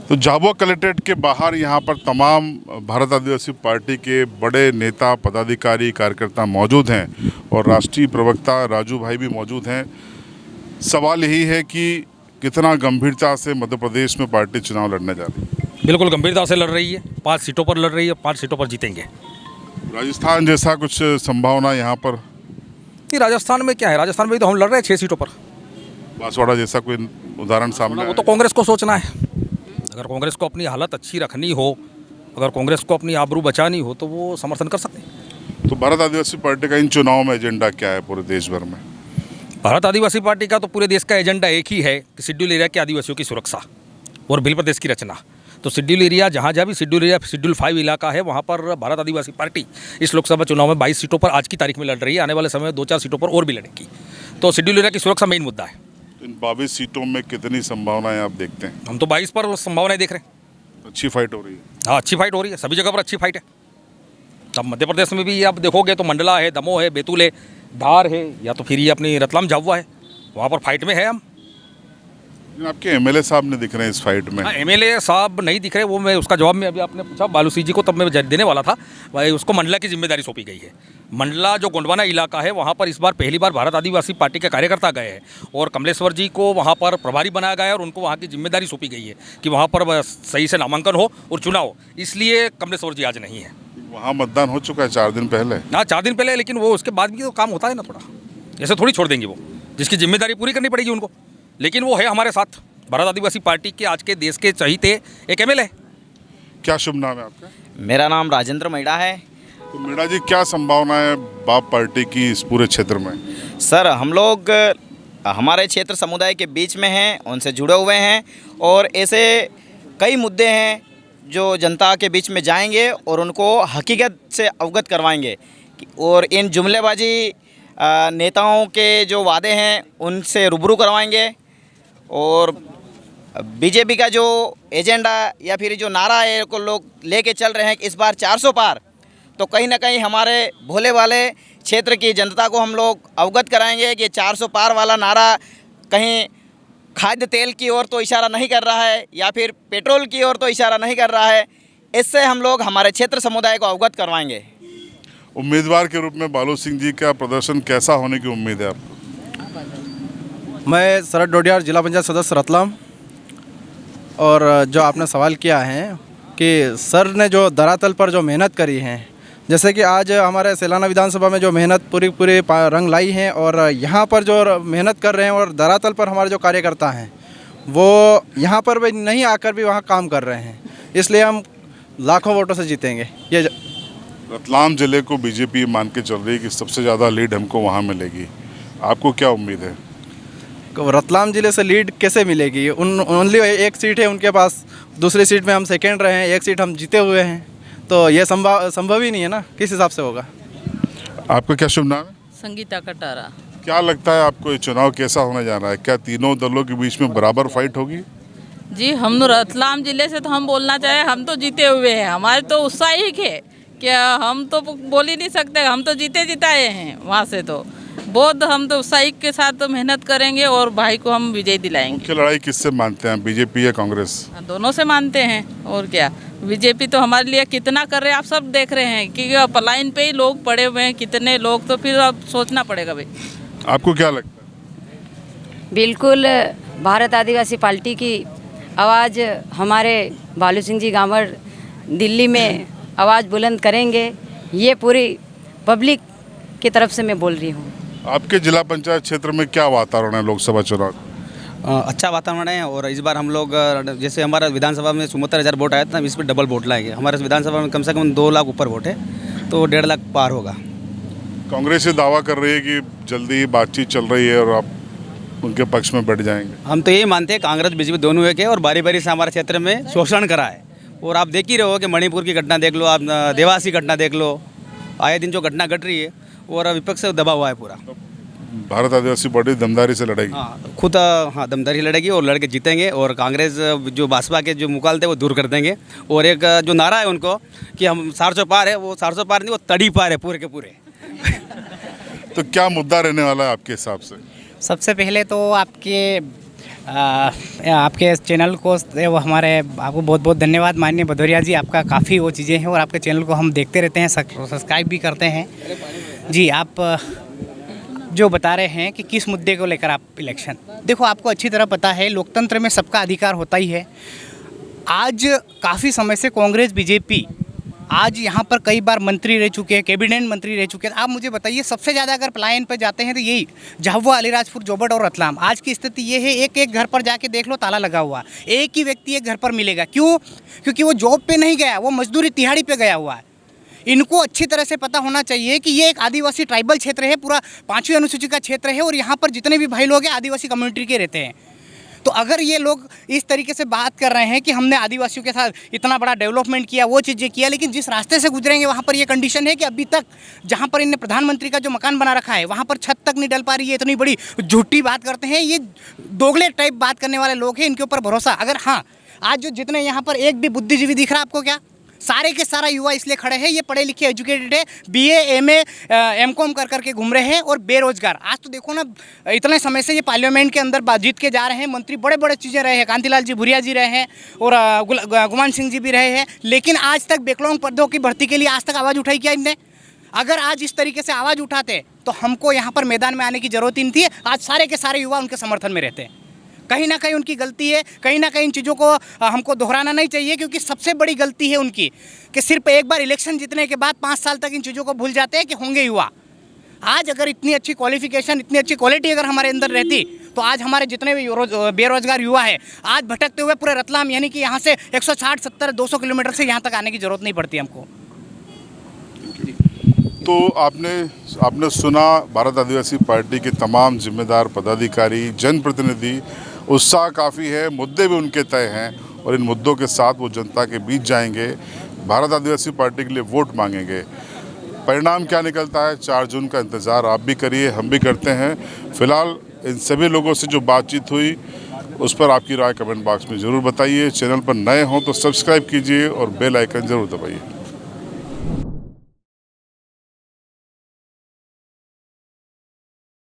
तो झाबुआ कलेक्ट्रेट के बाहर यहाँ पर तमाम भारत आदिवासी पार्टी के बड़े नेता, पदाधिकारी, कार्यकर्ता मौजूद हैं और राष्ट्रीय प्रवक्ता राजू भाई भी मौजूद हैं। सवाल यही है कि कितना गंभीरता से मध्य प्रदेश में पार्टी चुनाव लड़ने जा रही है। बिल्कुल गंभीरता से लड़ रही है, 5 सीटों पर लड़ रही है, 5 सीटों पर जीतेंगे। राजस्थान जैसा कुछ संभावना यहाँ पर? नहीं, राजस्थान में क्या है, राजस्थान में तो हम लड़ रहे हैं 6 सीटों पर। बांसवाड़ा जैसा कोई उदाहरण सामने? वो तो कांग्रेस को सोचना है। अगर कांग्रेस को अपनी हालत अच्छी रखनी हो, अगर कांग्रेस को अपनी आबरू बचानी हो तो वो समर्थन कर सकते हैं। तो भारत आदिवासी पार्टी का इन चुनाव में एजेंडा क्या है पूरे देश भर में? भारत आदिवासी पार्टी का तो पूरे देश का एजेंडा एक ही है कि शेड्यूल एरिया के आदिवासियों की सुरक्षा और भील प्रदेश की रचना। तो शेड्यूल एरिया जहाँ भी शेड्यूल एरिया शेड्यूल 5 इलाका है वहाँ पर भारत आदिवासी पार्टी इस लोकसभा चुनाव में 22 सीटों पर आज की तारीख में लड़ रही है। आने वाले समय में 2-4 सीटों पर और भी लड़ेगी। तो शेड्यूल एरिया की सुरक्षा मेन मुद्दा है। इन 22 सीटों में कितनी संभावनाएं आप देखते हैं? हम तो 22 पर संभावनाएं देख रहे हैं। अच्छी फाइट हो रही है? हाँ, अच्छी फाइट हो रही है, सभी जगह पर अच्छी फाइट है। अब मध्य प्रदेश में भी आप देखोगे तो मंडला है, दमोह है, बैतूल है, धार है, या तो फिर ये अपनी रतलाम झाबुआ है, वहाँ पर फाइट में है हम। आपके एमएलए साहब नहीं दिख रहे हैं इस फाइट में? एमएलए साहब नहीं दिख रहे, वो मैं उसका जवाब में अभी आपने पूछा बालू सिंह जी को, तब मैं देने वाला था। भाई उसको मंडला की जिम्मेदारी सौंपी गई है। मंडला जो गोंडवाना इलाका है वहाँ पर इस बार पहली बार भारत आदिवासी पार्टी के कार्यकर्ता गए हैं और कमलेश्वर जी को वहाँ पर प्रभारी बनाया गया है और उनको वहाँ की जिम्मेदारी सौंपी गई है कि वहाँ पर सही से नामांकन हो और चुनाव हो। इसलिए कमलेश्वर जी आज नहीं है। वहाँ मतदान हो चुका है 4 दिन पहले? हाँ, 4 दिन पहले, लेकिन वो उसके बाद भी तो काम होता है ना थोड़ा, ऐसे थोड़ी छोड़ देंगे वो, जिसकी जिम्मेदारी पूरी करनी पड़ेगी उनको। लेकिन वो है हमारे साथ, भारत आदिवासी पार्टी के आज के देश के चहीते एक एमएलए। क्या शुभ नाम है आपका? मेरा नाम राजेंद्र मीणा है। तो मीणा जी, क्या संभावना है बाप पार्टी की इस पूरे क्षेत्र में? सर, हम लोग हमारे क्षेत्र समुदाय के बीच में हैं, उनसे जुड़े हुए हैं और ऐसे कई मुद्दे हैं जो जनता के बीच में जाएंगे और उनको हकीकत से अवगत करवाएंगे और इन जुमलेबाजी नेताओं के जो वादे हैं उनसे रूबरू करवाएंगे। और बीजेपी का जो एजेंडा या फिर जो नारा है को लोग लेके चल रहे हैं कि इस बार 400 पार, तो कहीं ना कहीं हमारे भोले वाले क्षेत्र की जनता को हम लोग अवगत कराएंगे कि 400 पार वाला नारा कहीं खाद्य तेल की ओर तो इशारा नहीं कर रहा है या फिर पेट्रोल की ओर तो इशारा नहीं कर रहा है। इससे हम लोग हमारे क्षेत्र समुदाय को अवगत करवाएंगे। उम्मीदवार के रूप में बालू सिंह जी का प्रदर्शन कैसा होने की उम्मीद है आपको? मैं शरद डोडियार, जिला पंचायत सदस्य रतलाम। और जो आपने सवाल किया है कि सर ने जो धरातल पर जो मेहनत करी है, जैसे कि आज हमारे सेलाना विधानसभा में जो मेहनत पूरी रंग लाई है और यहाँ पर जो मेहनत कर रहे हैं और धरातल पर हमारे जो कार्यकर्ता हैं वो यहाँ पर भी नहीं आकर भी वहाँ काम कर रहे हैं, इसलिए हम लाखों वोटों से जीतेंगे। ये रतलाम जिले को बीजेपी मान के चल रही है कि सबसे ज़्यादा लीड हमको वहाँ मिलेगी, आपको क्या उम्मीद है? रतलाम जिले से लीड कैसे मिलेगी? ओनली एक सीट है उनके पास, दूसरी सीट में हम सेकेंड रहे हैं, एक सीट हम जीते हुए हैं, तो ये संभव ही नहीं है ना, किस हिसाब से होगा? आपका क्या शुभ नाम है? संगीता कटारा। क्या लगता है आपको ये चुनाव कैसा होने जा रहा है? क्या तीनों दलों के बीच में बराबर फाइट होगी? जी, हम रतलाम जिले से तो हम बोलना चाहे हम तो जीते हुए हैं, हमारे तो उत्साहिक है क्या, हम तो बोल ही नहीं सकते, हम तो जीते जिताए हैं वहाँ से। तो बहुत हम तो उत्साहिक के साथ तो मेहनत करेंगे और भाई को हम विजय दिलाएंगे। मुख्य लड़ाई किससे मानते हैं, बीजेपी या कांग्रेस? दोनों से मानते हैं और क्या। बीजेपी तो हमारे लिए कितना कर रहे हैं, आप सब देख रहे हैं कि लाइन पे ही लोग पड़े हुए हैं, कितने लोग, तो फिर अब सोचना पड़ेगा भाई। आपको क्या लगता है? बिल्कुल, भारत आदिवासी पार्टी की आवाज़ हमारे बालू सिंह जी गांवर दिल्ली में आवाज़ बुलंद करेंगे, ये पूरी पब्लिक की तरफ से मैं बोल रही हूँ। आपके जिला पंचायत क्षेत्र में क्या वातावरण है लोकसभा चुनाव? अच्छा वातावरण है और इस बार हम लोग जैसे हमारा विधानसभा में 74,000 वोट आया था, इस पर डबल वोट लाएंगे। हमारे विधानसभा में कम से कम 2 लाख ऊपर वोट है, तो 1.5 लाख पार होगा। कांग्रेस ये दावा कर रही है कि जल्दी बातचीत चल रही है और आप उनके पक्ष में बैठ जाएंगे। हम तो यही मानते हैं कांग्रेस बीजेपी दोनों एक है और बारी बारी से हमारे क्षेत्र में शोषण करा है। और आप देख ही रहे हो कि मणिपुर की घटना देख लो, आप देवास की घटना देख लो, आए दिन जो घटना घट रही है और विपक्ष से दबा हुआ है पूरा। भारत आदिवासी पार्टी दमदारी से लड़ेगी? हाँ, खुद हाँ दमदारी लड़ेगी और लड़के जीतेंगे और कांग्रेस जो भाजपा के जो मुकालते वो दूर कर देंगे। और एक जो नारा है उनको कि हम 400 पार है, वो 400 पार नहीं, वो तड़ी पार है पूरे के पूरे। तो क्या मुद्दा रहने वाला है आपके हिसाब से? सबसे पहले तो आपके आपके चैनल को वो हमारे आपको बहुत बहुत धन्यवाद माननीय भदौरिया जी, आपका काफ़ी वो चीज़ें हैं और आपके चैनल को हम देखते रहते हैं, सब्सक्राइब भी करते हैं जी। आप जो बता रहे हैं कि किस मुद्दे को लेकर आप इलेक्शन, देखो आपको अच्छी तरह पता है लोकतंत्र में सबका अधिकार होता ही है। आज काफ़ी समय से कांग्रेस बीजेपी आज यहाँ पर कई बार मंत्री रह चुके हैं, कैबिनेट मंत्री रह चुके हैं। आप मुझे बताइए सबसे ज़्यादा अगर पलायन पर जाते हैं तो यही झाबुआ, अलीराजपुर, जोबट और रतलाम। आज की स्थिति ये है, एक एक घर पर जाके देख लो ताला लगा हुआ, एक ही व्यक्ति एक घर पर मिलेगा। क्यों? क्योंकि वो जॉब पे नहीं गया, वो मजदूरी तिहाड़ी पे गया हुआ है। इनको अच्छी तरह से पता होना चाहिए कि ये एक आदिवासी ट्राइबल क्षेत्र है, पूरा 5वीं अनुसूची का क्षेत्र है और यहाँ पर जितने भी भाई लोग हैं आदिवासी कम्युनिटी के रहते हैं। तो अगर ये लोग इस तरीके से बात कर रहे हैं कि हमने आदिवासियों के साथ इतना बड़ा डेवलपमेंट किया, वो चीज़ें किया, लेकिन जिस रास्ते से गुजरेंगे वहाँ पर ये कंडीशन है कि अभी तक जहाँ पर इन्हें प्रधानमंत्री का जो मकान बना रखा है वहाँ पर छत तक नहीं डल पा रही है। इतनी बड़ी झूठी बात करते हैं, ये दोगले टाइप बात करने वाले लोग हैं, इनके ऊपर भरोसा। अगर हाँ आज जो जितने यहाँ पर एक भी बुद्धिजीवी दिख रहा है आपको क्या? सारे के सारा युवा इसलिए खड़े हैं, ये पढ़े लिखे एजुकेटेड है, BA MA MCOM कर करके घूम रहे हैं और बेरोजगार। आज तो देखो ना, इतने समय से ये पार्लियामेंट के अंदर जीत के जा रहे हैं, मंत्री बड़े बड़े चीज़ें रहे हैं, कांतिलाल जी भूरिया जी रहे हैं और गुमान सिंह जी भी रहे हैं, लेकिन आज तक बैकलॉग पदों की भर्ती के लिए आज तक आवाज़ उठाई क्या इनने? अगर आज इस तरीके से आवाज़ उठाते तो हमको यहाँ पर मैदान में आने की ज़रूरत ही नहीं थी। आज सारे के सारे युवा उनके समर्थन में रहते हैं। कहीं ना कहीं उनकी गलती है, कहीं ना कहीं इन चीज़ों को हमको दोहराना नहीं चाहिए, क्योंकि सबसे बड़ी गलती है उनकी कि सिर्फ एक बार इलेक्शन जीतने के बाद 5 साल तक इन चीज़ों को भूल जाते हैं कि होंगे युवा। आज अगर इतनी अच्छी क्वालिफिकेशन, इतनी अच्छी क्वालिटी अगर हमारे अंदर रहती तो आज हमारे जितने भी बेरोजगार युवा है आज भटकते हुए पूरे रतलाम, यानी कि यहाँ से 160, 70, 200 किलोमीटर से यहाँ तक आने की ज़रूरत नहीं पड़ती हमको। तो आपने सुना भारत आदिवासी पार्टी के तमाम जिम्मेदार पदाधिकारी, जनप्रतिनिधि, उत्साह काफ़ी है, मुद्दे भी उनके तय हैं और इन मुद्दों के साथ वो जनता के बीच जाएंगे, भारत आदिवासी पार्टी के लिए वोट मांगेंगे। परिणाम क्या निकलता है 4 जून का इंतज़ार आप भी करिए, हम भी करते हैं। फिलहाल इन सभी लोगों से जो बातचीत हुई उस पर आपकी राय कमेंट बॉक्स में ज़रूर बताइए। चैनल पर नए हों तो सब्सक्राइब कीजिए और बेल आइकन ज़रूर दबाइए।